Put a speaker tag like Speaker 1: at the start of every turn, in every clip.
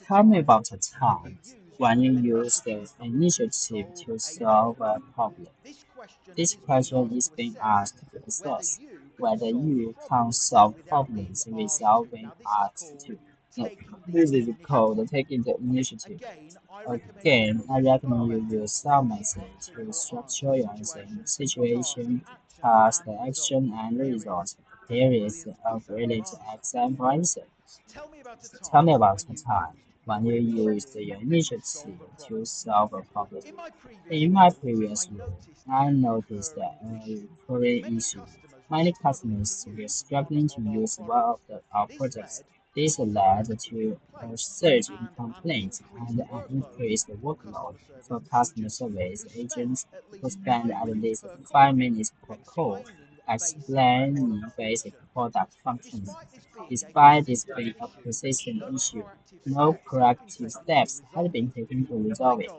Speaker 1: Tell me about a time when you used the initiative to solve a problem. This question is being asked to assess whether you can solve problems without being asked to. No, this is called taking the initiative. Again, I recommend you use some method to structure your answer in situation, task, action, and result. Here is a brilliant example answer. Tell me about a time when you used your initiative to solve a problem. In my previous role, I noticed that a recurring issue. Many customers were struggling to use one of our products. This led to a surge in complaints and an increased workload for customer service agents who spend at least 5 minutes per call explaining basic product functions. Despite this being a persistent issue, no proactive steps had been taken to resolve it.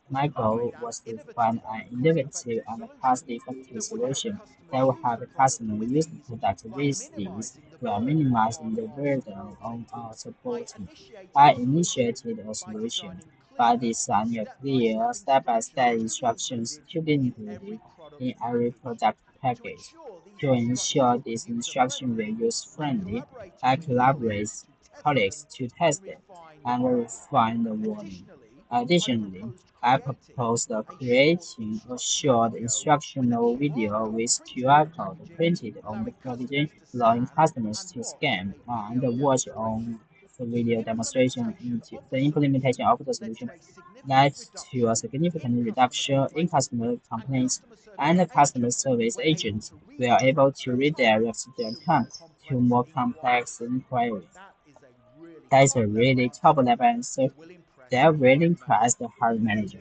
Speaker 1: My goal was to find an innovative and cost-effective solution that would help the customer use the product with ease while minimizing the burden on our support team. I initiated a solution by designing a clear step-by-step instructions to be included in every product package. To ensure these instructions were user-friendly, I collaborated with colleagues to test them and refine the wording. Additionally, I proposed creating a short instructional video with QR code printed on the packaging, allowing customers to scan and watch on the video demonstration. The implementation of the solution led to a significant reduction in customer complaints, and the customer service agents were able to redirect their time to more complex inquiries. That's a really top level answer that really impressed the hiring manager.